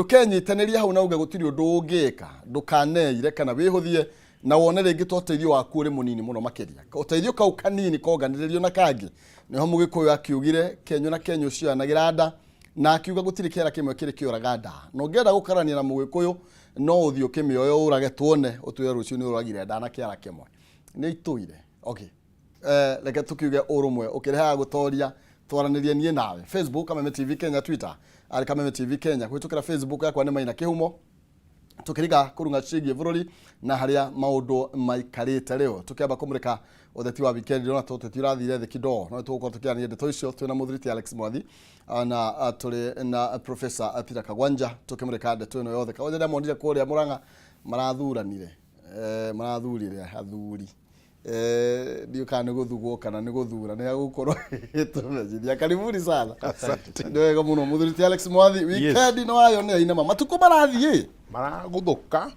Ukenyitanĩria hau nauga gutiri undu ungika ndukaneire kana wihuthie na wone ringi toteithio waku uri munini muno makiria uteithio kau kanini koganiririo na kangi niho mugikuyu akiugire kenyo na kenyo cio anagira nda na akiuga gutiri kera kimwe kiri kioraga nda no ngenda gukarania na mugikuyu no uthio kimioyo urage tuone utwe rucio ni uragire nda na kiara kimwe ni ituire okay leke tukiuge urumwe ukireha gutoria twaranirie nie nawe Facebook Kameme TV Kenya, Twitter ari Kameme TV Kenya, kwitukira Facebook yakwa ni Maina Kihumo tukiriga kurunga cigie bururi na haria maundu maikarite leo tukiamba kumurika Uteti wa weekend rona tuteti urathire the kido no tuko tukiania ndeto icio twina muthiriti Alex Mwathi na tuli na Professor Peter Kagwanja tukimurika ndeto ino yothe kawaje ndamondire kuria Muranga marathuranire marathurire athuri ndio kana guthugwo kana ni guthura ni gukorwo tumejithia karibuni sana ndio muno muthuriti Alex Mwathi weekend no ayo ne ina matuko marathie maraguthuka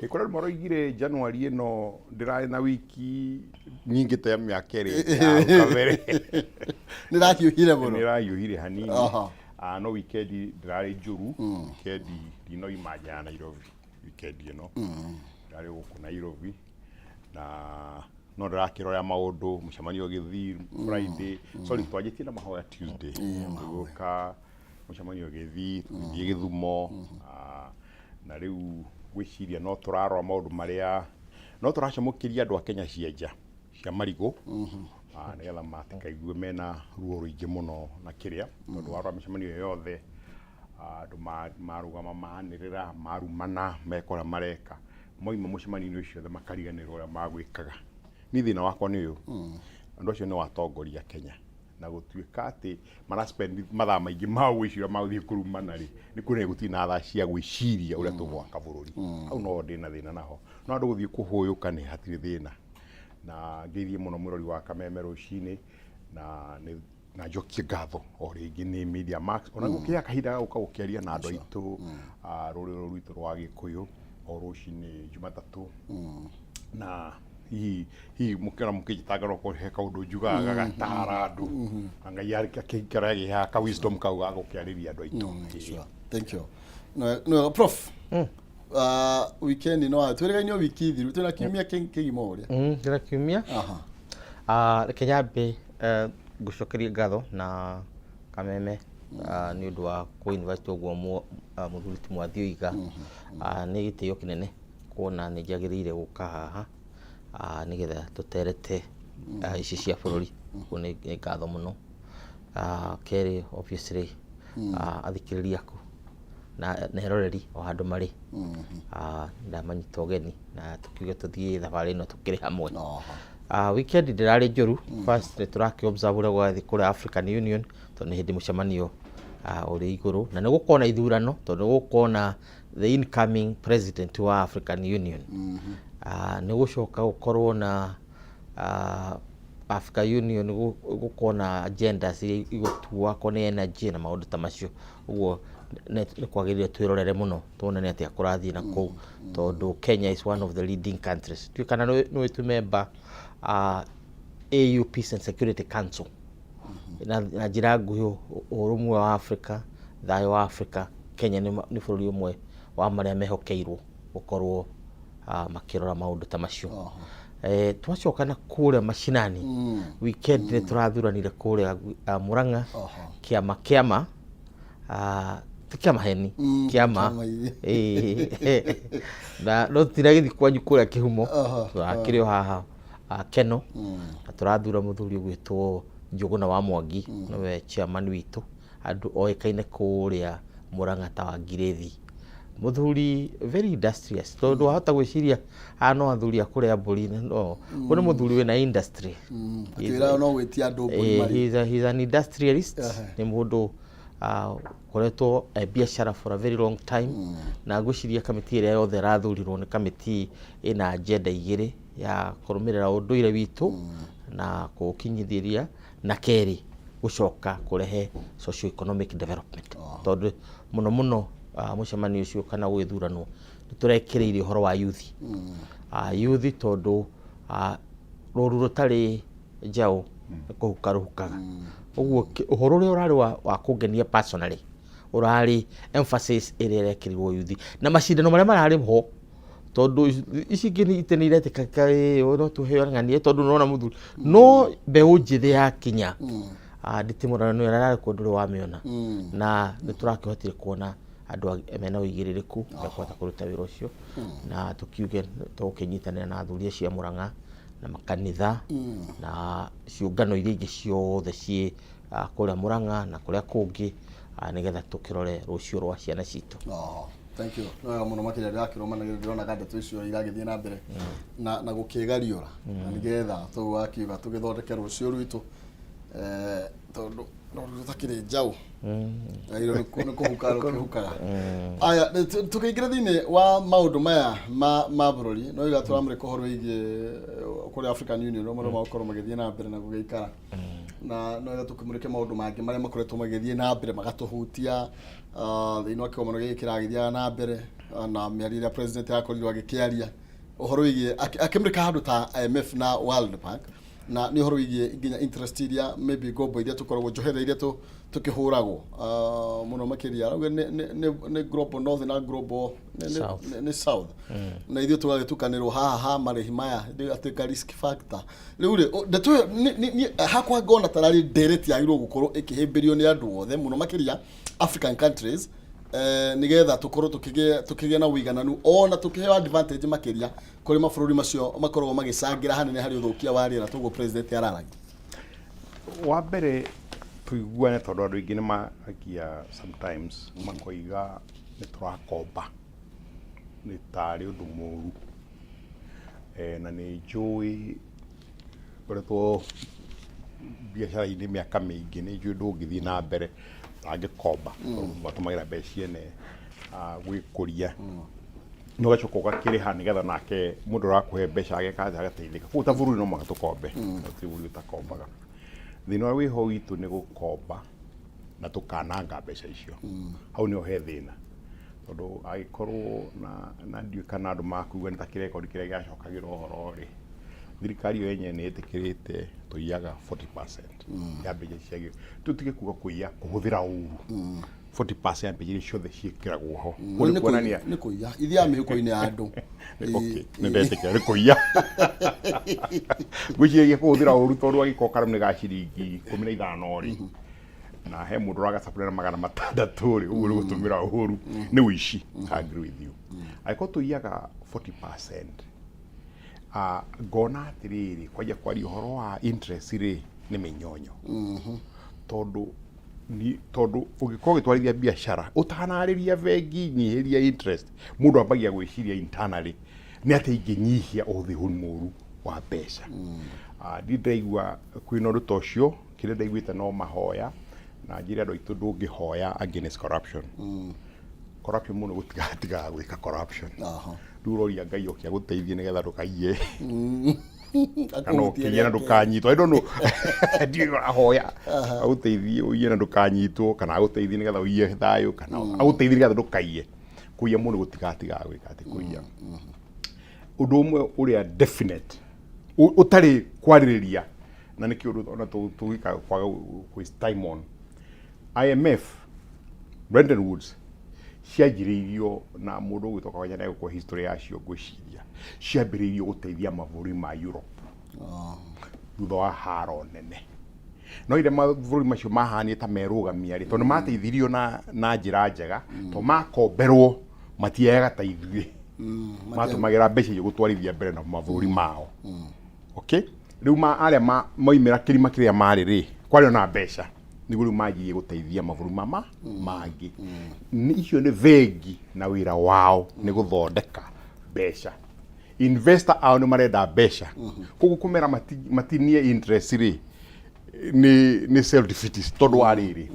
ikora moroigire January ino ndirae na wiki nyingi te miaka iri kabere nirakiuhire muno nirayuhire hanini no weekend ndirare njuru weekend dino imaja Nairobi weekend ino ndare guku Nairobi na no ndakirora maundu mucemanio githi Friday sorry twajitie na mahoya Tuesday guka mucemanio githi githumo na riu gwiciria no turarora maundu maria no turacamukiria andu a Kenya cienja cia marigo nigetha matikaigue mena ruo ruingi muno na kiria tondu warora mucemanio yothe andu marugama maanirira marumana mekora mareka moima mucemanio ucio the makariganirwo uria magwikaga ni thina wakwa ni uyu andu acio ni watongoria Kenya na gutuika ati mara spend mathaa maingi ma gwicira maguthie kurumana ri ni kune gutina thaa cia gwiciria uria tugwaka bururi au no ndina thina naho no andu guthie kuhuyuka ni hatiri thina na ngithie muno murori wa Kameme rucini na njokie ngatho o ringi ni Media Max ona gukia kahinda gukagukiaria na andu aitu ruriro rwitu rwa Gikuyu o rucini Jumatatu na hi mukira mukijitagara ko heka undu njugaga gatara andu angai arika kikara ya ka wisdom ka gukiariria andu aitu thank you no prof weekend no twiriganyo wiki thiru tuna kiumia kigimo uria ndira kiumia Kenyabe gucokeria ngatho na Kameme ni undu wa ku invite ogwo muthuriti Mwathi oiga ni gitio kinene kuona ni jagirire guka haha nigetha tuterete ici cia bururi ni ngatho muno keri obviously athikiriria ku na neroreri o handu mari ndamanyita ugeni na tukiuga tuthie thabari no tukiri hamwe weekend ndirari njuru first turaki observe uria gwathi kuri African Union tondu hindi mucemanio uri iguru na ni gukona ithurano tondu gukona the incoming president wa African Union ni gucoka gukorwo na African Union gukona agenda cia igutua kone energy na maundu ta macio uguo ni kwagirire twirorere muno tuone ni atia kurathie na ku tondu Kenya is one of the leading countries tu kana no itu member AU Peace and Security Council na jira nguhi urumwe wa Africa thayo wa Africa Kenya ni bururi umwe wa maria mehokeirwo gukorwo makirora maundu ta macio twacoka na kuria mashinani weekend ni turathuranire kuria Muranga kiama heni kiama na no tiragithi kwanyu kuria Kihumo akirio haha Keno turathura muthuri gwitwo Njuguna wa Mwangi nowe chairman witu andu oikaine kuria Muranga ta wa Girethi muthuri very industrious tondu wahota gwiciria no athuri akuria mburi no kuno muthuri we na industry atira no gwitia andu mburi mari he's an industrialist ni mundu koretwo biashara for a very long time na gwiciria kamiti ire yothe rathurirwo ni kamiti ina agenda igiri ya kurumirira unduire witu na gukinyithiria na keri gucoka kurehe socio economic development tondu muno mucemanio ucio kana gwithuranwo turekireire horo wa youth youth tondu ruru rutari njao kuhukaruhukaga uguo uhoro uri urari wa kungenia personally urari emphasis ĩrĩa ĩrekĩrirwo yuthi na macindano marĩa mararĩ ho tondu ici ngini itene iretekaka no tuheananie tondu nona muthuri no mbeũ njĩthĩ yakinya nditimũrano ĩrĩa yarĩ kũndũ wa mĩona na nĩtũrakĩhotire kuona andũ mena ũigĩrĩrĩku na kũhota kũruta wĩra ũcio na tũkiuge tũgũkĩnyitanĩra na athuri acio a Mũrang'a na makanitha na ciũngano iria ingĩ ciothe ciĩ kũrĩa Mũrang'a na kũrĩa kũngĩ nĩgetha tũkĩrore rũciũ rwa ciana citũ. Thank you. No muno makĩria ndĩrakĩrũmanagĩrĩra ndĩrona ndeto icio iragĩthiĩ na mbere na gũkĩgariũra na nĩgetha tũgũkiuga tũgĩthondeke rũciũ rwitũ tondu tũtakĩrĩ njaũ iro nĩ kũhukaga. Aya tũkĩingĩra thĩinĩ wa maũndũ maya ma bũrũri no iga tũramũrĩka ũhoro wĩgiĩ kũrĩa African Union marĩa makorwo magĩthiĩ na mbere na gũgĩikara na no iga tũkĩmũrĩke maũndũ mangĩ marĩa makoretwo magĩthiĩ na mbere magatũhutia thĩinĩ wa kĩgomano gĩkĩ kĩragĩthiaga na mbere na mĩario ĩrĩa president yakorirwo agĩkĩaria ũhoro wĩgiĩ akĩmũrĩka handũ ta IMF na World Bank na nĩ ũhoro wĩgiĩ nginya interest iria maybe ngombo iria tũkoragwo njoherera iria tũkĩhũragwo mũno makĩria nĩ global north na global nĩ south na ithuĩ tũgagĩtukanĩrwo haha marĩhi maya atuĩka risk factor rĩu rĩ hakwa ngona tararĩ ndereti yagĩrĩirwo gũkorwo ĩkĩhĩmbĩrio nĩ andũ othe mũno makĩria African countries nigetha tukorwo tukigĩa na ũigananu ona tukiheo advantage makĩria kũrĩ mabũrũri macio makoragwo magĩcangira hanene harĩ ũthũkia wa rĩera tũguo president araragia. Wa mbere tuiguane tondũ andũ aingĩ nĩmagia sometimes makoiga nĩ tũrakomba nĩ tarĩ ũndũ mũru na nĩ njũĩ ngoretwo biacara-inĩ mĩaka mĩingĩ nĩ njũĩ ndũngĩthiĩ na mbere agĩkomba matũmagĩra mbeca ene gwĩkũria no gacoka ũgakĩrĩha nĩgetha nake mũndũ ũrakũhe mbeca agekaja agateithĩka kũu ta bũrũri no mũhaka tũkombe ti bũrũri ũtakombaga thĩna ũrĩa wĩho witũ nĩ gũkomba na tũkananga mbeca icio hau nĩho he thĩna tondũ agĩkorwo na ndiũ kana andũ makuga nĩ ta kĩrekondi kĩrĩa gĩacokagĩra ũhoro rĩ thirikari yo yenyewe nĩ ĩtĩkĩrĩte tũiyaga 40% ya mbeca ciagio tutige kuga kũiya kũhũthĩra ũru 40% ya mbeca ciothe ciĩkĩragwo ho nĩ kũiya ithia mĩhuko-inĩ ya andũ nĩ ndetĩkĩra nĩ kũiya gwĩciria kũhũthĩra ũru tondũ agĩkorwo karamu nĩ ga ciringi 15 rĩ na he mũndũ ũragacapũrĩra 600 rĩ ũguo nĩ gũtũmĩra ũru nĩ ũici. I agree with you. Agĩkorwo tũiyaga 40% ngona atĩrĩrĩ kwanja kwaria ũhoro wa interest rĩ nĩ mĩnyonyo tondũ ũngĩkorwo ũgĩtwarithia biacara ũtanarĩria bengi nyihĩria interest mũndũ ambagia gwĩciria internally nĩ atĩ ingĩnyihia ũhũthĩri mũru wa mbeca. Ndiraigua kwĩna ũndũ ta ũcio kĩrĩa ndaiguĩte no mahoya na njĩra andũ aitũ ndũngĩhoya against corruption. Corruption mũno gũtigatiga gwĩka corruption. Rĩu ũroria Ngai okia gũteithie nĩgetha ndũkaiye kana ũkĩiye na ndũkanyitwo. I don't know ndiyo ahoya agũteithie ũiye na ndũkanyitwo kana agũteithie nĩgetha ũiye thayũ kana agũteithie nĩgetha ndũkaiye. Kũiya mũno gũtigatiga gwĩka atĩ kũiya. Ũndũ ũmwe ũrĩa definite ũtarĩ kwarĩrĩria na nĩ kĩũndũ ona tũgĩka kwaga waste time on IMF Bretton Woods cianjĩrĩirio na mũndũ ũgĩtoka kwanja na gũkwa history yacio ngwĩciria ciambĩrĩirio gũteithia mabũrũri ma Europe thutha wa haro nene no ire mabũrũri macio mahanĩte ta merũgamia rĩ tondũ mateithirio na njĩra njega to makomberwo matiaga ta ithuĩ matũmagĩra mbeca icio gũtwarithia mbere na mabũrũri mao. Okay, rĩu arĩa moimĩra kĩrima kĩrĩa marĩ rĩ kwarĩ na mbeca nĩguo rĩu manjirie gũteithia mabũrũri mangĩ. Icio nĩ vengi na wĩra wao nĩ gũthondeka mbeca. Investor ao nĩ marenda mbeca koguo kũmera matinie interest rĩ nĩ self defeatist tondũ wa rĩrĩ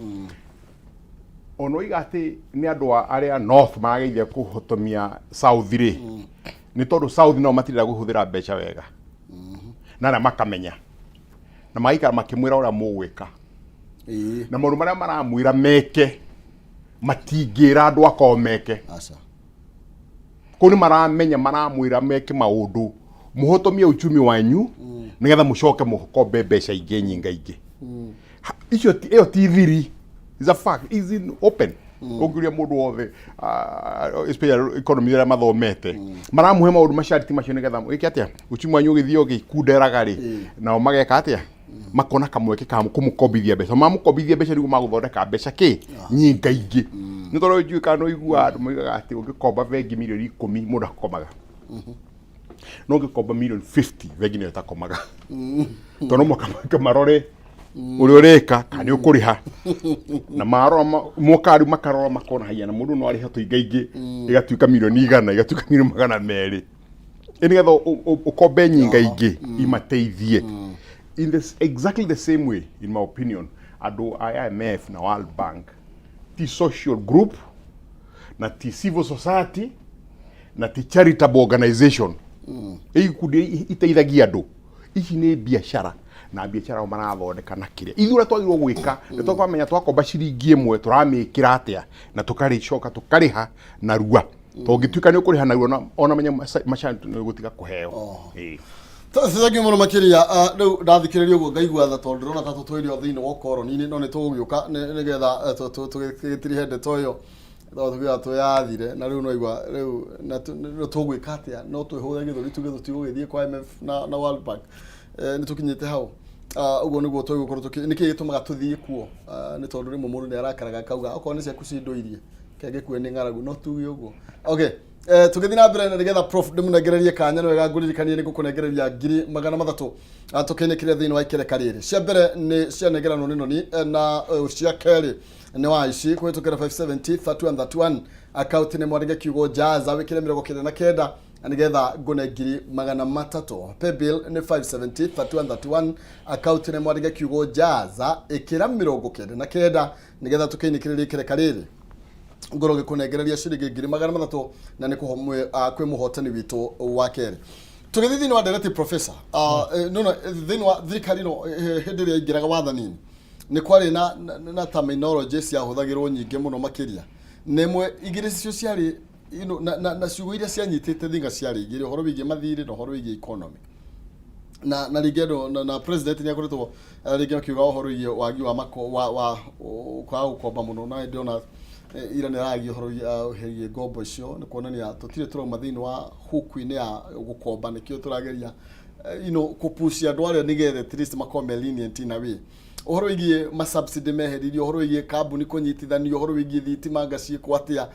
ono iga atĩ nĩ andũ arĩa north magageithia kũhotomia south rĩ nĩ tondũ south no matirenda kũhũthĩra mbeca wega na makamenya na magaikara makĩmwĩra ũrĩa mũgwĩka na maũndũ marĩa maramwĩra meke matingĩra andũ akoo meke kũu nĩ maramenya maramwĩra meke maũndũ mũhotomie uchumi wanyu nĩgetha mũcoke mũkombe mbeca ingĩ nyingaingĩ. Icio ĩyo ti thiri is a fact, is in open. Ongiria mundu wothe especially economy ira mathomete maramuhe maundu masharti macio nigetha iki atia uchumi wanyu githio gikunderaga ri nao mageka atia makona kamweke ka kumukobithia mbeca mamukobithia mbeca nigu maguthondeka mbeca ki nyingaingi ni toro njui kana igua andu moigaga ati ungikomba bengi milioni 10 mundu akomaga no ngikomba milioni 50 bengi ni utakomaga tono mukamaka marore uri ureka kana ukuriha na maro mokari makarora makona haya na mundu no ariha tuingaingi igatuika milioni 100 igatuika milioni 200 enigetha ukombe nyingaingi imateithie in this exactly the same way in my opinion ado IMF na World Bank ti social group na ti civil society na ti charitable organization ikundi iteithagia andu ici ni biashara na biashara marathondeka na kiria ithura twagirwo gwika nitwakamenya twakomba ciringi imwe turamikira atia na tukaricoka tukariha na rua tongituika ni ukuriha na rua ona menya machantu ni gutiga kuheo Thank you muno makiria riu ndathikiriria uguo ngaigua tha tondu ndona ta tutwirio thiini wa koroni no ni tugiuka nigetha tugitiri hende toyo tugiga tuyathire na riu no igwa riu no tugwika atia no twihuthe githuri tutigugithie kwa IMF na World Bank ni tukinyite hau uguo niguo tugukoro niki gitumaga tuthie kuo ni tondu rimwe mundu ni arakaraga kauga okorwo ni cia kucinduirie kenge kue ni ngaragu no tugi uguo okay tugithi na mbere nigetha prof ndimunegererie kanya no wega nguririkanie ni gukunegereria ngiri magana mathatu tukinikire thiini wa ikereka riri cia mbere ni cia negerano nini na cia keri ni wa ici kwitukira 570 31 account ni mwarige kiugo jaza wikire 99 nigetha ngune ngiri magana matatu pay bill ni 570 31 account ni mwarige kiugo jaza ikira 99 nigetha tukinikire ikereka riri ngoro gikunegereria ciringi ngiri magana mathatu na ni kuhomwe kwi muhotani witu wa keri tugithithini wa direct professor no thini wa thirikari no hindi ria ingiraga wathani ni kwari na terminology cia huthagirwo nyingi muno makiria nemwe igiri cio ciari na ciugo iria cianyitite thinga ciari igiri horo wigie mathiri no horo wigie economy na rigendo na president ni akoretwo rigendo kiuga horo wigie wagi wa mako wa kwa ukomba muno na ndiona ira ni ragi horo herie gombo icio ni kuonania tutire turauma thini wa huku-ini ya gukomba nikio turageria kupushia andu aria nigethe at least makome lenient in a way uhoro wigie ma subsidy meheririo uhoro wigie kambuni kunyitithanio uhoro wigie thitima ngacie kwatia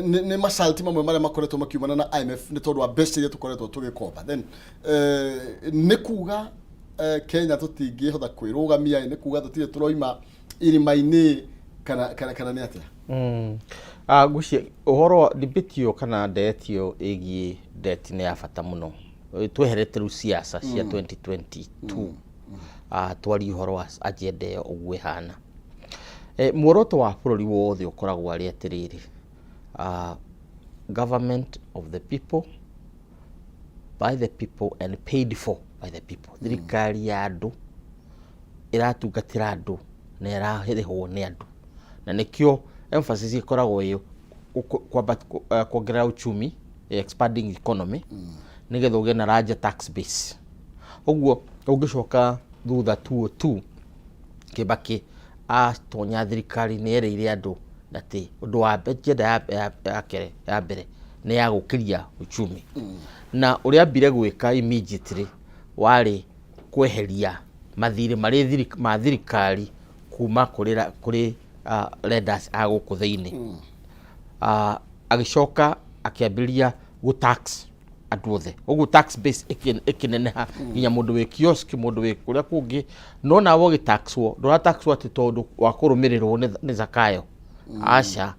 ni mashalti mamwe maria makoretwo makiumana na IMF ni tondu wa mbeca iria tukoretwo tugikomba then ni kuga Kenya tutingihotha kwirugamia ni kuga tutire turoima irima-ini kana ni atia gucie uhoro debate kana debt yo igi debt ni ya bata muno tweherete ru siasa cia 2022 twari uhoro wa agenda yo ugwe hana muoroto wa bururi wothe ukoragwo ari atiriri government of the people by the people and paid for by the people thirikari ya andu iratungatira andu na irahirihwo ni andu na nikio emphasis ikoragwo yo kuongerera uchumi expanding economy nigetha uge na larger tax base uguo ungicoka thutha 202 Kibaki tonya thirikari ni ereire andu nati undu wa agenda ya mbere ni ya gukiria uchumi na uria mbire gwika immediately wari kweheria mathiri mari thirikari kuma kuri lenders aguku thiini agicoka akiambiria gu tax andu othe ugu tax base ikineneha nginya mundu wi kiosk mundu wi kuria kungi no na wo gitaxwo ndora taxwo ati tondu wa kurumirirwo ni zakayo aca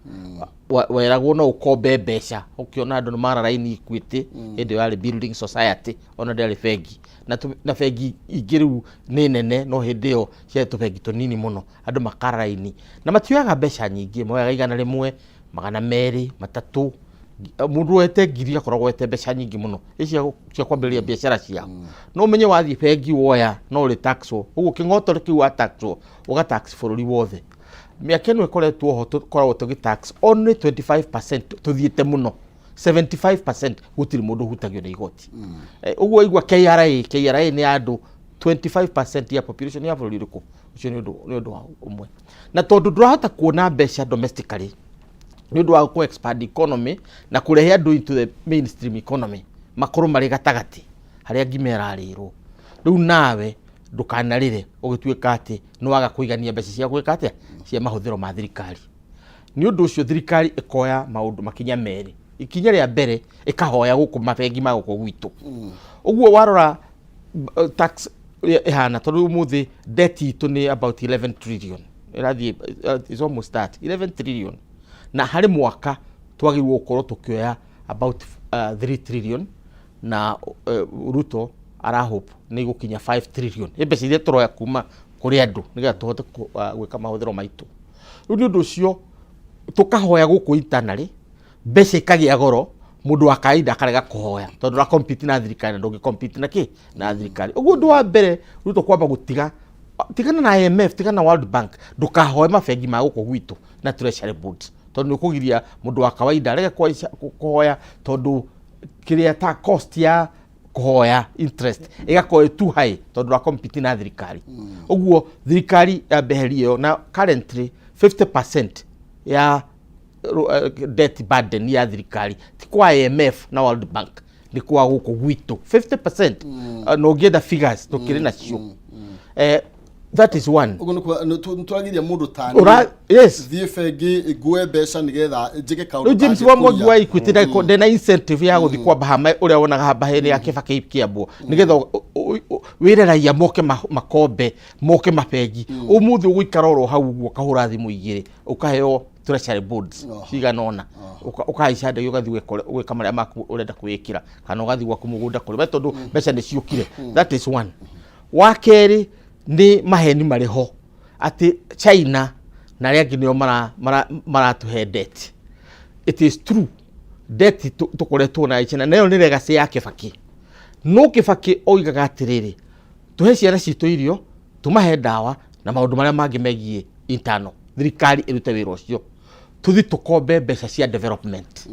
weragwo no ukombe mbeca ukiona andu ni mararaini Equity hindi yari building society ona ndari bengi na bengi igiru ni nene no hindi yo cia tubengi tunini muno andu makaraini na matioyaga mbeca nyingi moyaga igana rimwe magana meri matatu mundu wete ngiri akoragwo wete mbeca nyingi muno icio cia kwambĩrĩria biashara ciao no umenye wathie bengi woya no uri taxwo uguo king'otore kiu wa taxwo uga tax bururi wothe miaka ĩno ĩkoretwo ho tukoragwo tugitax only 25% tuthiĩte muno 75% gutiri mundu hutagio na igoti uguo igwa KRA ni andu 25% ya population ya bururi riku ucio ni undu wa umwe na tondu ndurahota kuona mbeca domestically ni undu wa ku expand economy na kurehe andu into the mainstream economy makuru mari gatagati haria ngimera rirwo riu nawe ndukanarire ugituika ati no waga kuigania mbeca cia gwika atia cia mahuthiro ma thirikari ni undu ucio thirikari ikoya maundu makinya meri ikinya ria mbere ikahoya guku mabengi ma guku gwitu uguo warora tax ihana tondu muthi debt itu ni about 11 trillion irathi is almost that 11 trillion na hari mwaka twagirwo gukorwo tukioya about 3 trillion na Ruto ara hope ni gukinya 5 trillion mbeca iria turoya kuma kuri andu nigetha tuhote gwika mahuthiro maitu riu ni undu ucio tukahoya guku internally mbeca ikagia goro mundu wa kaida akarega kuhoya tondu ra compete na thirikari ndungi compete na ki na thirikari uguo ndu wa mbere Ruto kwamba gutiga tigana na IMF tigana na World Bank ndukahoe mabengi ma guku gwitu na treasury boards tondu nikugiria mundu wa kawaida arege kuhoya tondu kiria ta cost ya kuhoya interest igakorwo too high tondu ra compete na thirikari uguo thirikari ya beherio na currently 50% ya debt burden ya thirikari ti kwa IMF na World Bank ni kwa guku gwitu 50% no get the figures tukiri na cio that is one uguo nturagiria mundu tani yes thiefegi igwe mbeca nigetha njige kaundu James Wambogi wa Equity na incentive ya guthi kwa bahama uria wonaga bahene ya kibaki kiambo nigetha wireraia moke makombe moke mabengi umuthi uguikara ro hau guo kahura thimu igire ukaheo treasury boards ciganona ukaica ndege ugathi gwika maria maku urenda kwikira kana ugathi gwa kumugunda kuri tondu mbeca ni ciukire that is one wakeri ni maheni mariho ati China na ria nginyo maratuhe debt it is true debt tukoretwo na China nayo ni legacy ya Kibaki no Kibaki oigaga atiriri tuhe ciana citu irio tumahe dawa na maundu maria mangi megie internal thirikari irute wira ucio tuthi tukombe mbeca cia development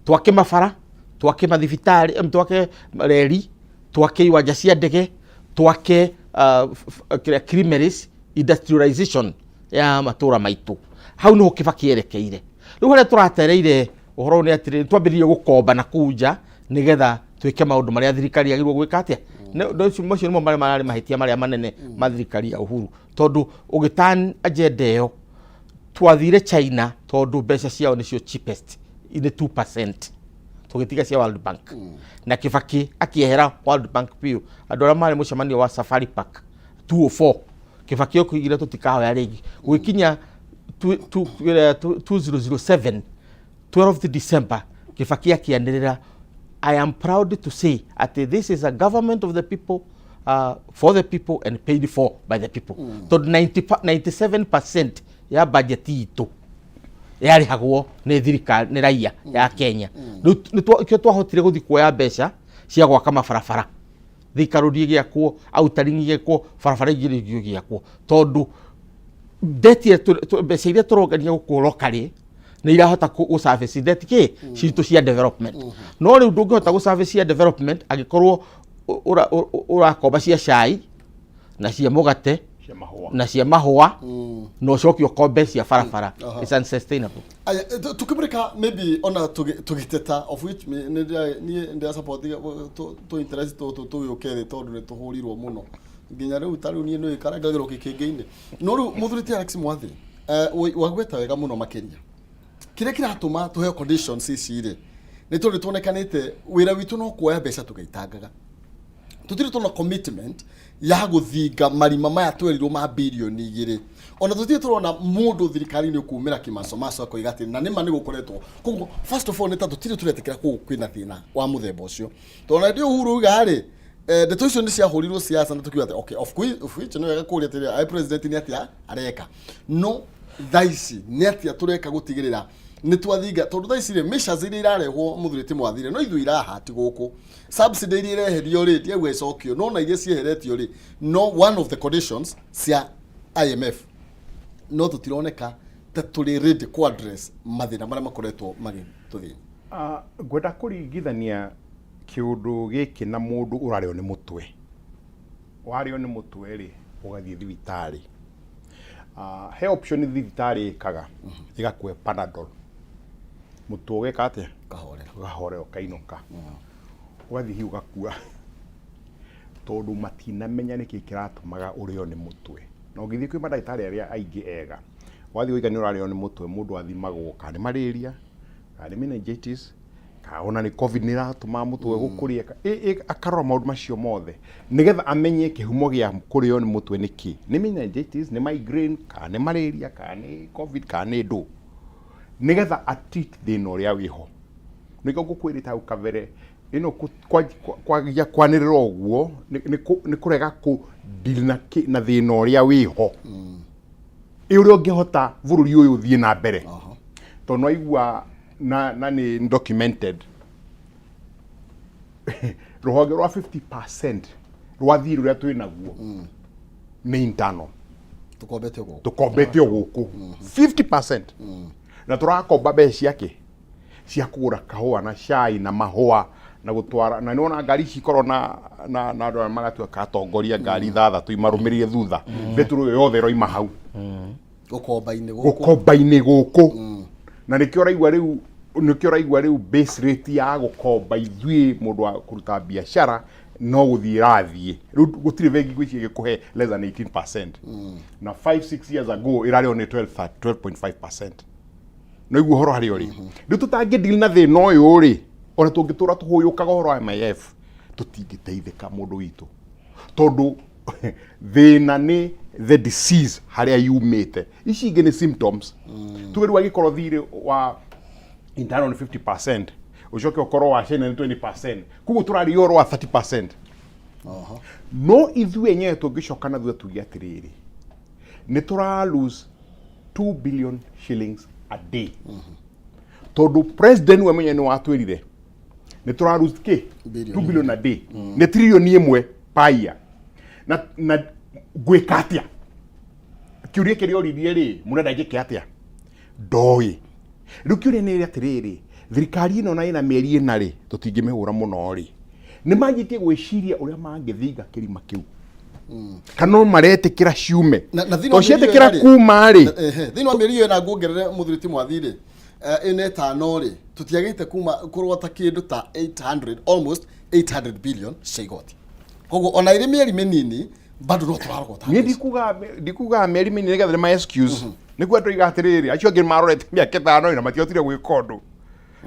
twake mabara twake mathibitari twake reri twake iwanja cia ndege twake creameries industrialization ya matura maitu hau no Kibaki erekeire riu haria turatereire uhoro ni atiri twambirie gukomba na kunja nigetha twike maundu maria thirikari yagirwo gwika atia mocio nimo marari mahitia maria manene ma thirikari ya Uhuru tondu ugitan agenda yo twathire China tondu mbeca ciao nicio cheapest ine 2% tugitiga cia World Bank na Kibaki akiehera World Bank pio andu aria mari mucemanio wa Safari Park 204 Kibaki okuigire tutikahoya ringi gwikinya 2007 12th December Kibaki akianirira I am proud to say that this is a government of the people for the people and paid for by the people to 97% ya budget itu yari hagwo ni thirikari ni raia ya Kenya ni twahotire guthi kuoya mbeca cia gwaka mabarabara thikaruri giakwo autaringi giakwo barabara igiri giakwo tondu debt mbeca iria turongania guku locally ni irahota ku service debt ki citu cia development no riu ndungihota ku service cia development agikorwo urakomba cia cai na cia mugate na cia mahua no cokio kombe cia barabara it's unsustainable tukimurika maybe ona tugiteta of which ni ndia support to interest to yokere tondu ni tuhurirwo muno nginya riu tari ni no ikarangagirwo kikingi-ini no riu muthuriti Alex Mwathi wagweta wega muno makiria kire kiratuma tuhe conditions ici ri ni tondu tuonekanite wira witu no kuoya mbeca tugaitangaga tutiri tuna commitment ya guthinga marima maya twerirwo ma bilioni 2 ona tutiri turona mundu thirikari ni ukumira kimasomaso akoiga ati na nima ni gukoretwo koguo first of all ni tutiri turetekera ku kwina thina wa muthemba ucio tona ndio Uhuru gari the tuition ni cia hurirwo siasa na tukiwa okay of which no yaga kuria ati ai president ni atia areka no thaisi ni atia tureka gutigirira ni twathinga tondu thaisi ri measures iria irarehwo muthuriti Mwathire no ithu irahati guku subsidy iria ireherio ri tie gwecokio no na iria cieheretio ri no one of the conditions cia IMF no tutironeka ta tuli ready ku address mathina maria makoretwo magituthina gwenda kuringithania kiundu giki na mundu urario ni mutwe wario ni mutwe ri ugathie thibitari he option thibitari ikaga igakwe Panadol mutu ugekate kahorera kainoka wathi hiu gakua tondu matinamenya niki kiratumaga urio ni mutwe na ungithii kwi madagitari aria aingi ega wathi uiga ni urario ni mutwe mundu athimagwo kana malaria kana meningitis ona ni covid ni ratuma mutwe gukuria akarora maundu macio mothe nigetha amenye kihumo gia kurio ni mutwe niki ni meningitis ni migraine kana ni malaria kana ni covid kana ni ndo nigetha atreat thina uria wiho niko gukwirita au kavere ino kwa kwanirira uguo ni kurega ku deal na thina uria wiho uri ungihota bururi uyu uthie na mbere to no igua na ni documented ruhonge rwa 50% rwa thiru ria twi naguo ni internal tukombete guku 50% na turakomba mbeca ciake cia kugura kahua na cai na mahua na gutwara na niona ngari cikorwo na andu magatua katongoria ngari thathatu imarumirie thutha beturu yothe roima hau gukomba-ini guku na nikio raigua riu base rate ya gukomba ithui mundu wa kuruta biashara no guthii rathie riu gutire vengi gwici gikuhe less than 18% na 5-6 years ago irari on 12.5%. No igua horo hari ori riu tutangi deal na thina uyu ri ona tungitura tuhuyukaga horo wa MIF tutingiteithika mundu witu tondu thina ni the disease haria yumite ici ingi ni symptoms tugeru agikorwo thiri wa internal 50% ucoke ukorwo wa shene 20% kugu turari yoro wa 30%. No ithu enyewe tungicokana thwe tugia atiriri ni tura lose 2 billion shillings a day tondu president we mwenye ni watwirire ni tura lose ke 2 billion a day ni trillion imwe paia na gwikatia kiuria kirio ridie ri murenda gike atia ndoi riu kiuria ni atiriri thirikari ino na ina mieri ina ri tutingimihura muno ri ni manjitie gwiciria uria mangithinga kirima kiu kana maretikira ciume to cietikira kuma ri thina mieri iyo na nguongerere muthuriti mwathiri ine tano ri tutiagite kuma kurwata kindu ta 800 almost 800 billion cigoti koguo ona iri mieri minini bado no turarogota ni ndikuga mieri minini nigetha ma excuse niguo andu igatiriri acio angi marorete miaka 5 na matiotire gwika undu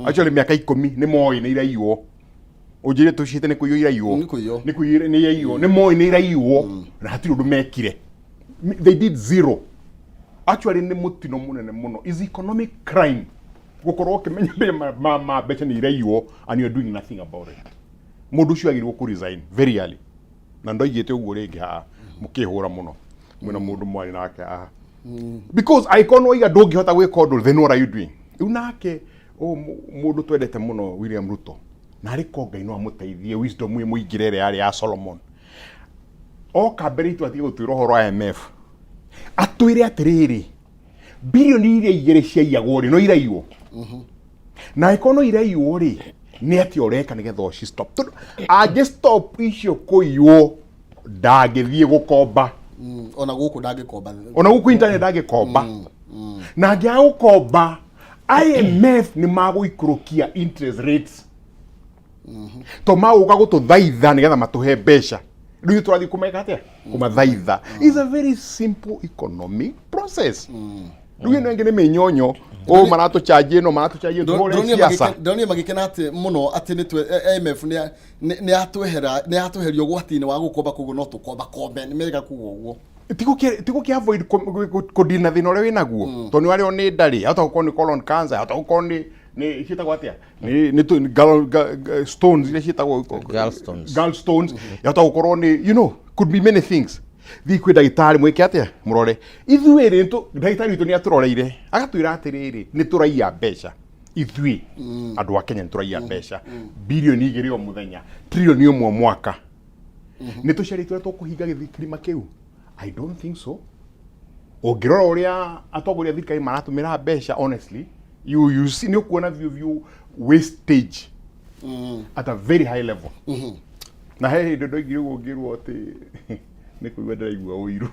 acio ni miaka 10 ni moi ni iraiwo ujire tucite ni kuyo iraiwo ni kuyire ni iraiwo ni moi ni iraiwo na hatiri undu mekire they did zero actually ni mutino munene muno is economic crime gukorwo kimenya ma becha ni iraiwo and you are doing nothing about it mundu ucio agirwo ku resign very early na ndoigite uguo ringi ha mukihura muno mwina mundu mwari nake because I kono iga ndungihota gwika undu then what are you doing unake mundu twendete muno William Ruto na riko Ngai no amuteithie wisdom muingirere yari ya Solomon kaberitu ati gutwira horo wa IMF atwire atiriri bilioni iria igere cia iagori no iraiwo na ikono iraiwo ri ni ati oreka nigetha o stop age stop icio kuiwo ndagithie gukomba ona guku ndagikomba ona guku internet ndagikomba na ngia gukomba IMF ni maguikurukia interest rates to mauga gututhaitha nigetha matuhe mbeca riu turathi kumeka atia kumathaitha is a very simple economic process riu ino ingi ni minyonyo maratu charge tuhore siasa ndoni magikena ati muno ati ni IMF ni atuherio gwatini wa gukomba kugu no tukomba kombe ni mega kugu uguo tiko ki avoid kodina thina ore winaguo to ni wari oni ndari hata uko ni colon cancer hata uko ni shitagwa atia ni stones ile shitagwa gallstones hata uko ni you know could be many things thikwe ndagitari mwike atia murore ithuiri ntu ndagitari witu ni aturoreire agatwira atiriri ni turaia mbeca ithui andu a Kenya ni turaia mbeca bilioni 2 o muthenya trilioni 1 mwaka ni tuceritwe tukuhinga githikirima kiu I don't think so ogirora uria atongoria thirikari maratumira mbeca honestly you see ni kuona view wastage at a very high level na he ndo ngirwo ati nä kå igua ndä raigua å irå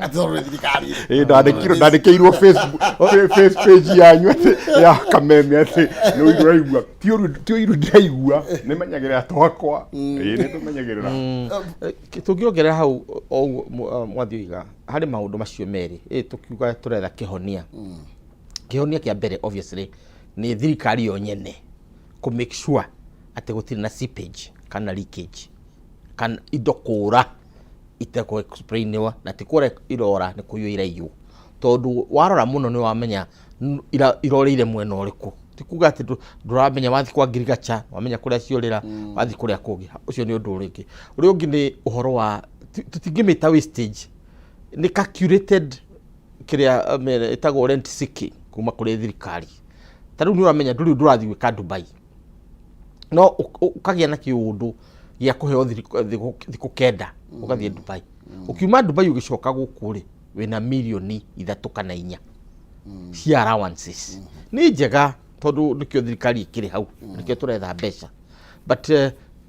Atoro thirikari. ndandäkä face page yanyu ya Kameme atä nä å irå raigua ti å irå ndä raigua nä menyagä rä ra twakwa nä tå menyagä rä ra tå ngä ongerera hau Mwathioiga harä maå ndå macio merä tå kiuga tå retha kä honia kä a mbere obviously nä thirikari yo nyene kå make sure atä gå tirä na seepage kana leakage kana indo kå ra iteko explainiwa na ti kore irora ni kuyo iraiyo tondu warora muno ni wamenya iroreire mwena uriku ti kuga ati duramenya wathi kwa agriculture wamenya kuria ciorira wathi kuria kungi ucio ni undu uringi uri ungi ni uhoro wa tutingimita wastage ni calculated kiria itago rent seeking kuma kuri thirikari taru ni wamenya ndurathi wika Dubai no ukagia na kiundu ya kuheo thiku kenda ugathie Dubai ukiuma Dubai ugicoka guku ri wina milioni 3 kana 4 cia allowances ni njega tondu nikio thirikari ikiri hau nikio turetha mbeca but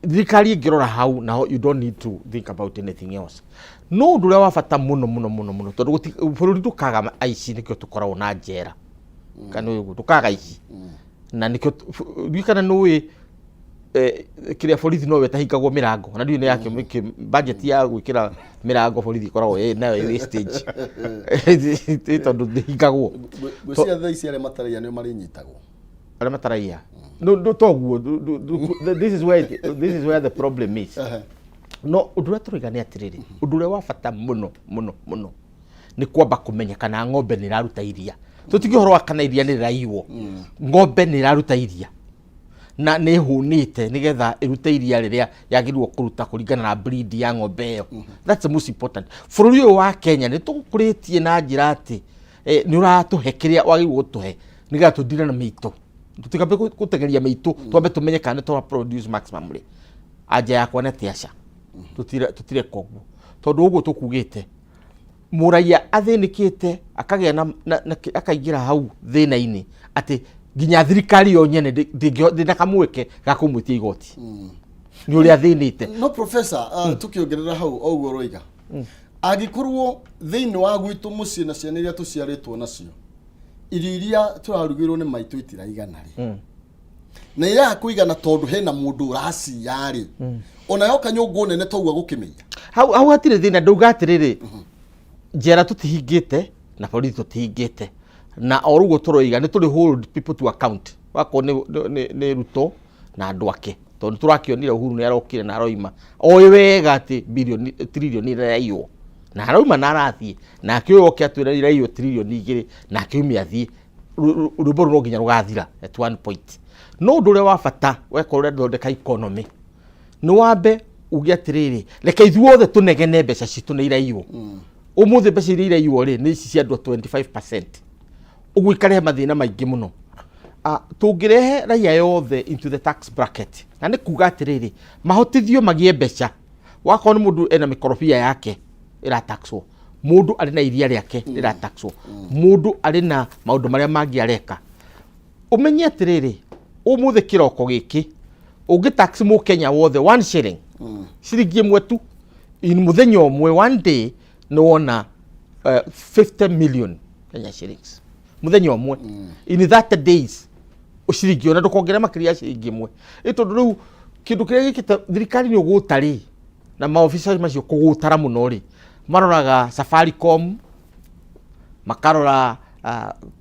thirikari ingirora hau now you don't need to think about anything else no nduria wa bata muno tondu bururi tukaga aici nikio tukoragwo na njera kana tukaga aici na nikio kana nui kiria borithi no wetahingagwo mirango na ndiu ni yake budget ya gwikira mirango borithi koragwo nayo wastage tondu ndihingagwo gwicia thaa ici aria mataraia nio marinyitagwo aria mataraia no toguo this is where the problem is no undu uria turiga ni atiriri undu uria wa bata muno ni kwamba kumenya kana ng'ombe ni raruta iria tutingihorwa kana iria ni raiwo ng'ombe ni raruta iria na ne hunite nigetha irute iria riria yagirwo kuruta kuringana na breed ya ng'ombe iyo that's the most important bururi uyu wa Kenya ni tukuritie na njira ati ni uratuhe kiria wagirwo gutuhe nigetha tudire na miito tutikambe gutegeria miito twambe tumenye kana twa produce maximum ri aja yakwa na tiaca tutire koguo tondu uguo tukugite muraia athinikite akagia na akaigira hau thina-ini ati ginya thirikari yo nyene ndina kamweke gakumwitia igoti ni uria thinite no professor tukiongerera hau oguo roiga agikorwo thiini wa gwitu mucii na ciana iria tuciaritwo nacio iria turarugirwo ni maitu itiraigana ri na ira kuigana tondu hena mundu uracia ri ona yoka nyungu nene togua gukimenya hau atire thina ndauga atiriri njera tutihingite na borithi tutihingite na orugo turoiga ni turi hold people to account wako ni Ruto na andu ake tondu turakionire Uhuru ni arokire na aroima oi wega ati bilioni trilioni raiyo na aroima na arathie na akioyo kiatwira raiyo trilioni 2 na akiumia thie ruboro no ginya rugathira at one point no ndure wa bata wekorore thondeka economy ni wambe ugiatiriri reke ithuothe tunegene mbeca citu ni raiyo umuthe mbeca iria raiyo ri ni cia andu 25% ugwikarehe mathina maingi muno tungirehe raia yothe into the tax bracket na ni kuga atiriri mahotithio magie mbeca wako ni mundu ena mikorofia yake ira taxwo mundu ari na iria riake ira taxwo mundu ari na maundu maria mangi areka umenye atiriri umuthe kiroko giki ugi tax mu Kenya wothe 1 shilling shiringi imwe tu in muthenya umwe one day no wona 50 million Kenya shillings muthenya umwe in 30 days uciringi ona ndukongera makiria ciringi imwe tondu riu kindu kiria gikita thirikari ni ugutari na maofisa macio kugutara muno ri maroraga Safaricom makarora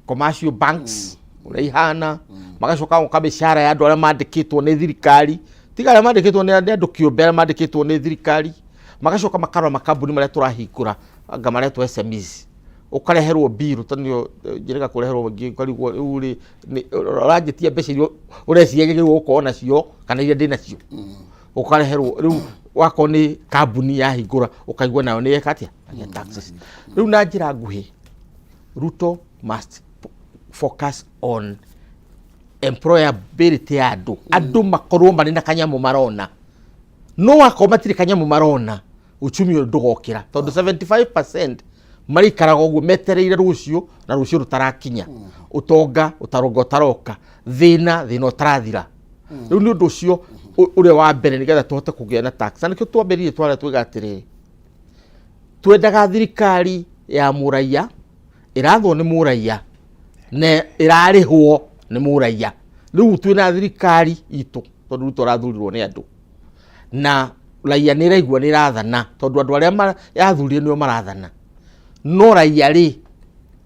commercial banks ureihana magacoka ukabishara ya andu aria mandikitwo ni thirikari tigara mandikitwo ni andu kiumbera mandikitwo ni thirikari magacoka makarora makambuni maria turahingura anga maria tu SMEs ukareherwo bill tanio njirega kureherwo ngikarigwo uri rajetia mbeca irio ureciagirwo gukona cio kana iria ndina cio ukareherwo riu wako ni kambuni ya hingura ukaigwa nayo ni ekatia ya taxes riu na njira nguhi Ruto must focus on employability ya andu makorwo mari na kanyamu marona no akomatire kanyamu marona uchumi ndugokira tondu 75% mari karaga uguo metereire rucio na rucio rutarakinya utonga utaroga utaroka thina utarathira riu ni undu ucio ule wa mbere nigetha tuhote kugia na tax na nikio twambiririe twara twigatire twendaga thirikari ya muraia irathwo ni muraia ne irarihwo ni muraia riu twina thirikari itu tondu turathurirwo ni andu na raia ni raigua ni rathana tondu andu aria yathurire nio marathana no raia ri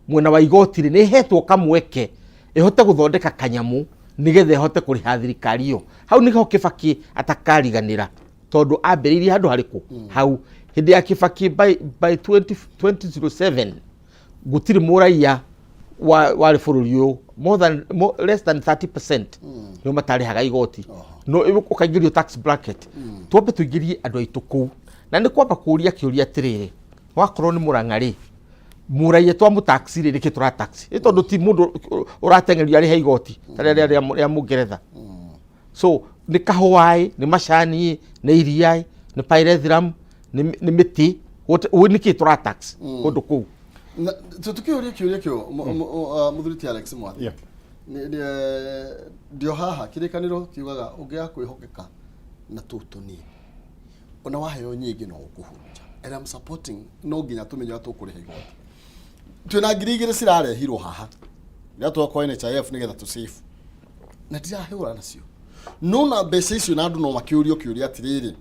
mwena wa igoti ri ni hetwo kamweke ihote guthondeka kanyamu nigetha ihote kuriha thirikari iyo hau niho Kibaki atakariganira tondu ambiririe handu hariku hau hindi ya Kibaki by 2007 gutiri muraia wa bururi uyu less than 30% no matarihaga igoti no ukaingirio tax bracket twambe tuingirie andu aitu ku na ni kwamba kuria kiuria atiriri wakorwo ni murang'ari muraia twa mutaxi riki tura taxi tondu ti mundu uratengeria ari igoti tari ya Mungeretha so ni kahawai ni macani ni iriai ni pyrethrum ni miti niki tura tax kundu ku tukiuria kiuria kio muthuriti Alex Mwathi ndio haha kirikaniro kiugaga ungia kwihokeka na tutuni ona waheo nyingi no gukuhunja and I'm supporting no nginya tumenya tukuriha igoti twina ngiri igiri cirarehirwo haha ria twakwa NHIF nigetha tu save na ndirahura nacio no na mbeca icio na andu no makiurio kiuria atiriri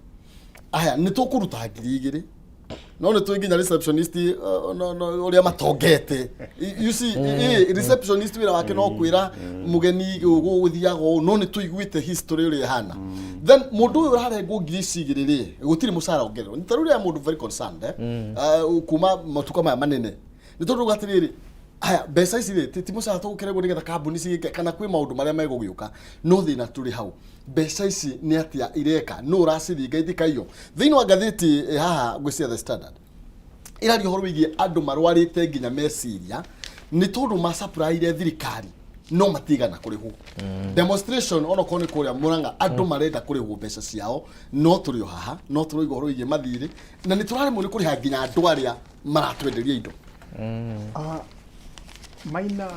aya ni tukuruta ngiri igiri no ni twinginya receptionist uria matongete you see receptionist wira wake no kwira mugeni guthiago no ni tuiguite history uria hana then mundu uyu ararengwo ngiri igiri ri gutiri mucara ongerero ni taruri ya mundu very concerned kuma matuka maya manene ni tondu gatiriri aya mbeca ici ri ti mucara tugukerego nigetha kambuni cigike kana kwi maundu maria megugiuka no thina turi hau mbeca ici ni atia ireka no uracithinga ithikaio thiini wa ngathiti haha ngwiciria The Standard irario horo wigie andu marwarite nginya meciria ni tondu ma supply thirikari no matigana kurihu demonstration ono koni kuria Murang'a andu marenda kurihu mbeca ciao no turio haha no turoigo horo wigie mathiri na ni turare muri kuriha nginya andu aria maratwenderia indo maina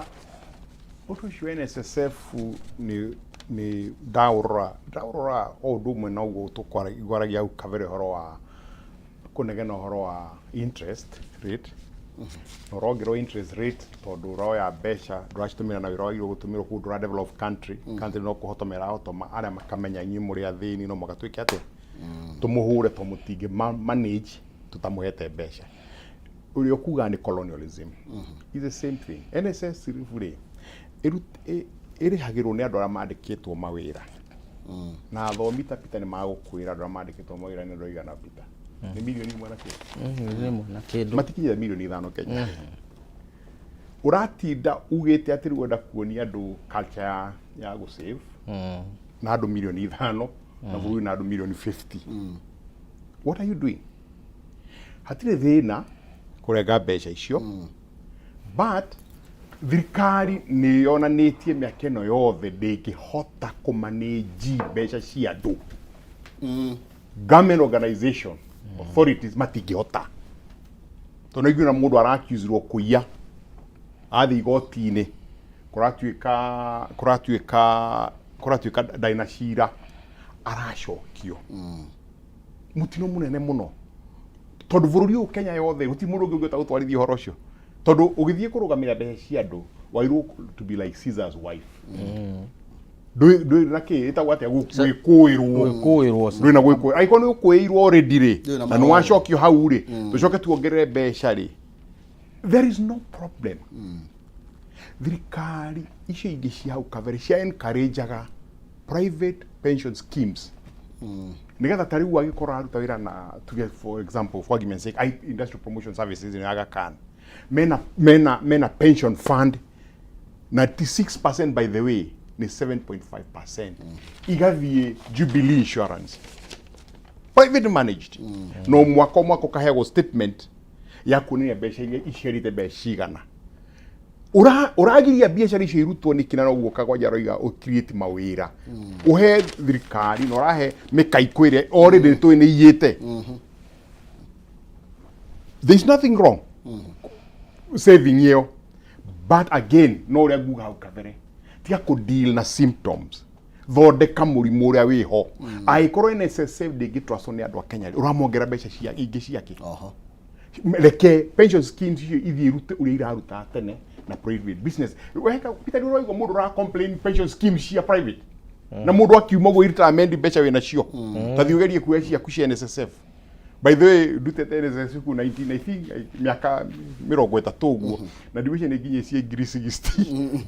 utu cio NSSF ni daura o dumwe na ugo tukwaragia au kavere horo wa kunegena horo wa interest rate norogero interest rate tondu roya besha nduracitumira na wiro iro gutumira ku ndura develop country no kuhotomera hotoma aria makamenya nyi muri athini no magatwike ate tumuhure tomutinge manage tutamuhete besha uri okuga ni colonialism is the same thing NSS rifure iri hagiro ni andu aria mandikitwo mawira na thomita pita ni magukwira andu aria mandikitwo mawira ni ndoiga na pita ni milioni mwana kindu matikinya milioni 5 Kenya uratinda ugite atiri wenda kuonia andu culture ya go save na andu milioni 5 na vuyu na andu milioni 50 what are you doing hatire thina kurenga mbeca icio but thirikari ni yonanitie miaka ino yothe ndingihota kumanage mbeca cia andu government organization authorities matingihota tondu iguna mundu arakuzirwo kuiya athi igoti-ini kuratuika ndaina cira aracokio mutino munene muno tondu bururi u Kenya yothe guti mundu ungi ungita gutwarithia horo ucio tondu ugithie kurugamira mbeca cia andu wairu to be like Caesar's wife ndui naki itagwa atia gwikuirwo ndui na gwikuirwo aiko ni ukuirwo already ri na ni wacokio hau ri tucoke tuongerere mbeca ri there is no problem thirikari icio ingi cia hau kavere cia encourageaga private pension schemes nigetha tariu agikora aruta wira na tuge for example for argument's sake industrial promotion services in Aga Khan mena pension fund 96% by the way ni 7.5% igathie Jubilee Insurance private managed no mwako kahego statement ya kunia mbeca iria icerite mbeca cigana uragiria biashara icio irutwo ni kina no guka kwa jaroiga o create mawira uhe thirikari no rahe mikaiko iria already to ni iyete there's nothing wrong saving you but again no ria guga ukavere tia ku deal na symptoms thondeka murimu uria wiho aikorwo NSSF ndingitwaso ni andu a Kenya uramongera mbeca cia ingi ciake reke pension schemes icio ithie rute uria iraruta tene na private business weka Peter Roigo mundu ra complain pension schemes cia private na mundu akiuma go retirement mbeca wina cio tathi ugerie kuya cia kucia NSSF. By the way, Uteti NSSF ku 19 I think miaka 30 uguo na division nginye cie ngiri 60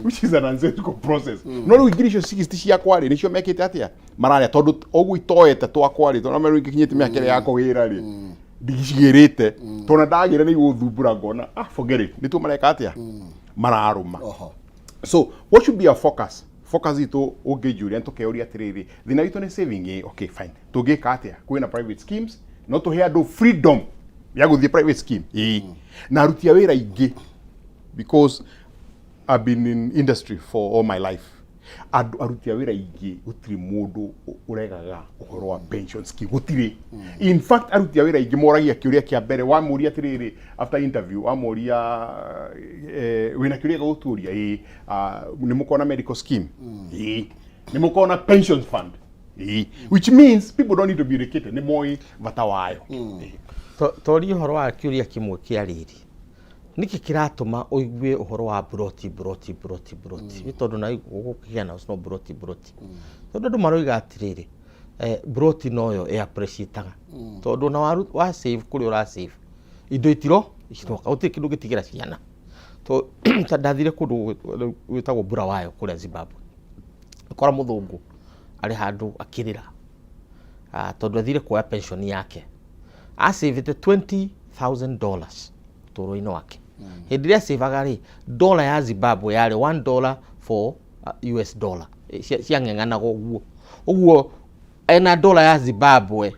which is an unethical process. No riu ngiri 60 cia kwari nicio mekite atia marare tondu ogu itoete twa kwari tondu meru nginyite miaka yako wira ri ndigicigirite tona ndagira ni guthumbura ngona forget it nitu mareka atia mararuma. So what should be our focus ito ungejuria ntukeuria atiriri thina witu ni saving okay fine tugika atia kwina private schemes no to hear do freedom ya guthie private scheme na arutia wira ingi because I've been in industry for all my life. Arutia wira ingi gutiri mundu uregaga uhoro wa pension scheme gutiri. In fact arutia wira ingi moragia kiuria kia mbere wa muria atiriri after interview wa muria wina kiuria guturia ni mukona medical scheme ni mukona pension fund which means people don't need to be educated ni moi vata wayo tori uhoro wa kiuria kimwe kia riri niki kiratuma uigue uhoro wa broti tondu na gukugia na no broti tondu ndu maroiga atiriri broti noyo e appreciate tondu na wa save kuri ura save indo itiro icitoka uti kindu gitigira ciana to ndathire kundu witagwo bura wayo kuri Zimbabwe kora muthungu ari handu akirira tondu athire kwa pension yake a save $20,000 toro-ino wake hindi ria save ri dollar ya Zimbabwe yari $1 for US dollar ciang'eng'ana uguo ena dollar ya Zimbabwe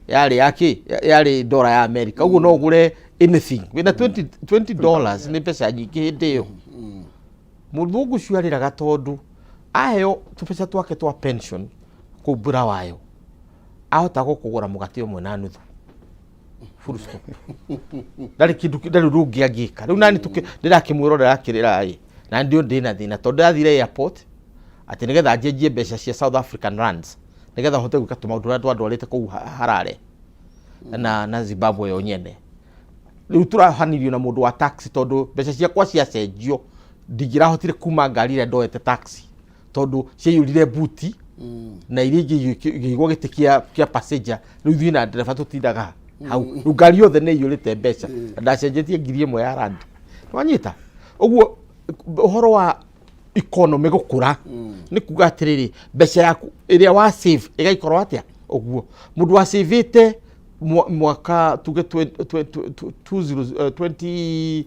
yari yaki yari dollar ya America uguo no gure anything wina $20 ni pesa nyingi hindi iyo muthungu ciariraga tondu aheo tupesa twake twa pension kubura wayo ahota gukugura mugati umwe na nuthu full stop ndari kindu ndari rungi agika riu nani ndirakimwirorera akirira na ndio ndina thina tondu athire airport ati nigetha njenjie mbeca cia South African rands nigetha hote gwika maundu na ndwarite kuu Harare na Zimbabwe yo nyene riu turahanirio na mundu wa taxi tondu mbeca ciakwa cia cenjio ndigirahotire kuma ngari ire ndoete taxi tondu ciiyurire buti na iringi igwo gitikia passenger riu thina ndereba tutindaga hau ngari yothe ne iyurite mbeca ndacenjetie ngiri imwe ya rand wanyita uguo uhoro wa economy gukura ni kuga atiriri mbeca yaku iria wa save igaikorwo atia uguo mundu wa savete mwaka tuge 2013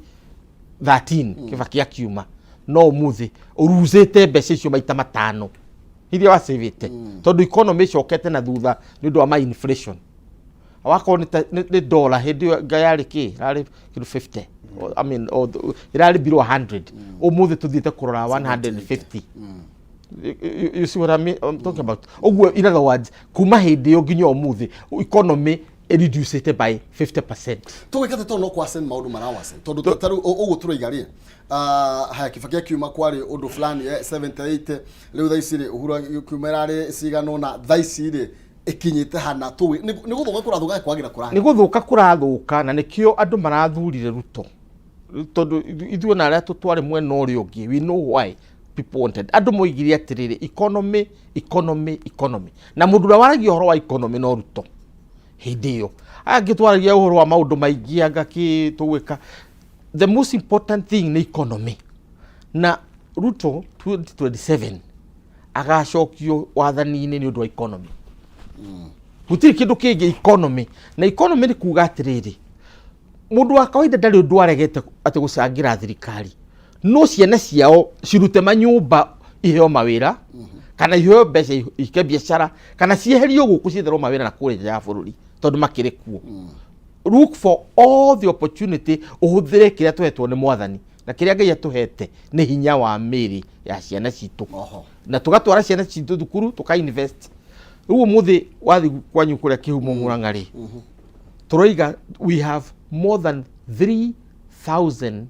kivakia kiuma no muthi uruzete mbeca icio maita matano iria wa savete tondu economy cokete na thutha ni ndu wa inflation awako ni dollar hindi gayari ki ari kilo 50 I mean irari below 100 umuthi tuthiete kurora 150 you see what I'm talking about ogwo in other words kuma hindi yo nginya umuthi economy reduced by 50%. Tuwekate tono kwa sen maudu marawase tondu taru ogu turoigaria haya kifakia kiuma kwari undu fulani 78 leo thaicire uhura kiumerare sigano na thaicire ikinyite hana tuwi ni guthuka kurathuka kwagira kurani ni guthuka kurathuka na nikio andu marathurire Ruto tondu ithuo na aria tutware mwena uri ungi we know why people wanted andu moigiria atiriri economy na mundu ura waragia horo wa economy no Ruto hindi yo agitwaragia uhoro wa maundu maingi agaki tuwika the most important thing ni economy na Ruto 2027 agacokio wathani-ini ni undu wa economy gutiri kindu kingi economy na economy ni kuga atiriri mundu wa kawaida ndari undu aregete ati gucangira thirikari no ciana ciao cirute manyumba iheo mawira kana iheo mbeca ike biashara kana cieherio guku cietherwo mawira na kure nja ya bururi tondu makiri kuo look for all the opportunity uhuthire kiria tuhetwo ni mwathani na kiria Ngai atuhete ni hinya wa miri ya ciana citu na tugatwara ciana citu thukuru tuka invest uwo muthi wathi kwanyu kuria kihumo murangari turoiga we have more than 3,000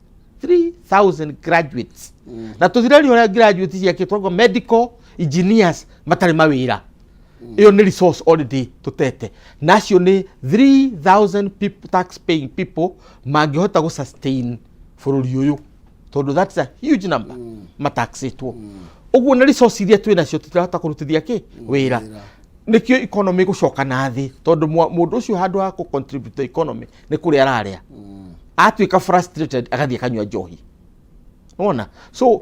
3,000 graduates na tuthirari ora graduates ya kitwa medical engineers matari mawira iyo ni resource already tutete nacio ni 3,000 people tax paying people mangihota go sustain bururi uyu tondu that's a huge number mataxitwo uguo na resource iria twi nacio tutirahota kurutithia wira nikio economy gucoka na thi tondu mundu ucio handu ha ku contribute to economy ni kuri araria atuika frustrated agathie kanywa njohi ona so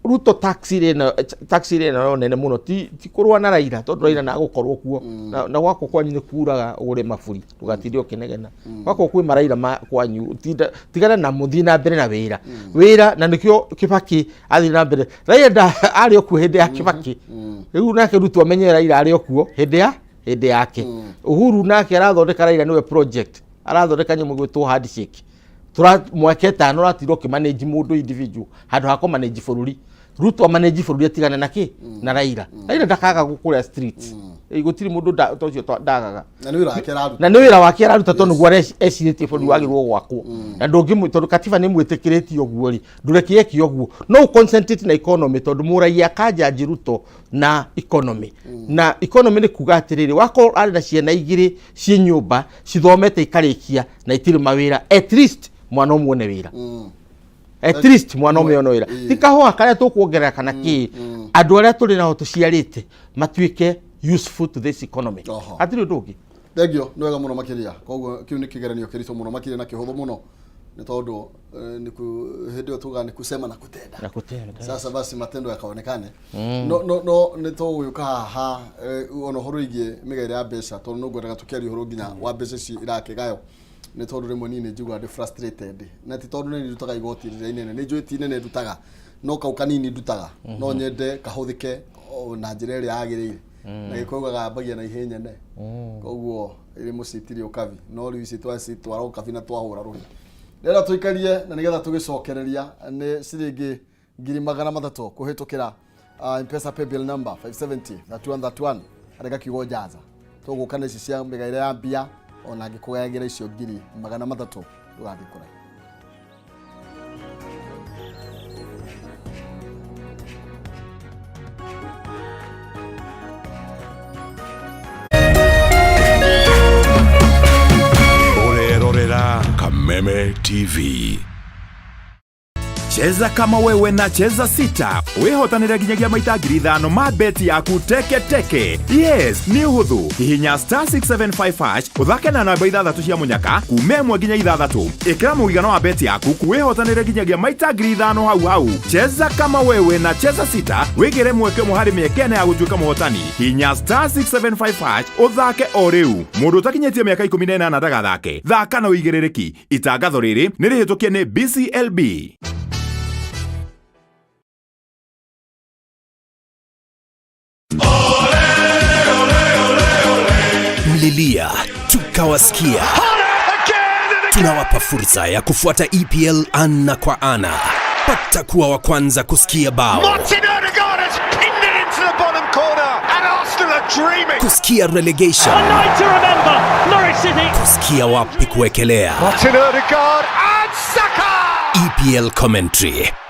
Ruto taxi na nene muno ti kurwa na Raila tondu Raila na gukorwo kuo na gwako kwanyu ni kuraga ugure maburi tugatithio ukinegena gwako kwi maraira kwanyu tigana na muthi na mbere na wira na nikio Kibaki athi na mbere Raila ari okuo hindi ya Kibaki riu nake Ruto amenye Raila ari okuo hindi yake Uhuru nake arathondeka Raila niwe project arathondeka nyamu gwitwo handshake mweketa no ratiro ki manage mundu individual handu hako manage bururi Ruto manage bururi atigana na Raila ndakaga gukuria streets gutiri mundu tocio ndagaga na ni wira wake araruta tondu gware esirite bururi wagirwo gwakwo na ndungi tondu katiba ni mwitikiretie oguo ri ndurekie ki oguo no concentrate na economy tondu murai akaja Ruto na economy na economy ni kuga atiriri wako ari na ciana igiri cie nyumba cithomete ikarikia na itiri mawira at least mwana umwe wira at least mwana umwe wira tikaho akaria tukuongerera kana ki andu aria turi naho tuciarite matuike useful to this economy atiri ndugi thegio no wega muno makiria koguo kiu ni kigeranio kirito muno makiria na kihuthu muno ni tondu ni ku hindi tuga ni kusema na kutenda sasa basi matendo yakaonekane no ni to uyuka haha ono horo igie migaire ya mbeca tondu no ngwendaga tukiari horo nginya wa mbeca ci irakigayo ni tondu rimwe nini njigwa ndi frustrated na ti tondu ni ndutaga igoti inene ni njui ti inene ndutaga no kau kanini ndutaga no nyende kahuthike na njira iria yagirire na gikogaga bagia na ihenya ne koguo iri musitiri ukavi no riu ici twasi twara ukavi na twahura ruhi rera tuikarie na nigetha tugicokereria ni ciringi 300 kuhitukira M-Pesa paybill number 570-3131 arega kigo jaza tugukana ici cia migaire ya mbia ona ngikugagira icio 300 tugathikura Kameme TV. Cheza kama wewe na cheza sita. Wihotanire ginyagia maita 5,000 ma beti yaku teke. Yes, ni uhuthu. Hihinya *675# uthake na namba 6 cia munyaka kume mwe ginya 6. Ikira muigano wa beti yaku kuwihotanire ginyagia maita 5,000 hau. Cheza kama wewe na cheza sita. Wigire mweke muhari miekene ya gutuika muhotani. Hihinya *675# uthake o riu. Mundu utakinyetie miaka 18 ndagathake. Thaka na uigirereki. Itangatho riri ni rihitukie ni BCLB. Mlilia, tukawasikia. Tunawapa fursa ya kufuata EPL ana kwa ana. Pata kuwa wa kwanza kusikia bao. Kusikia relegation. Kusikia wapi kuekelea. EPL commentary.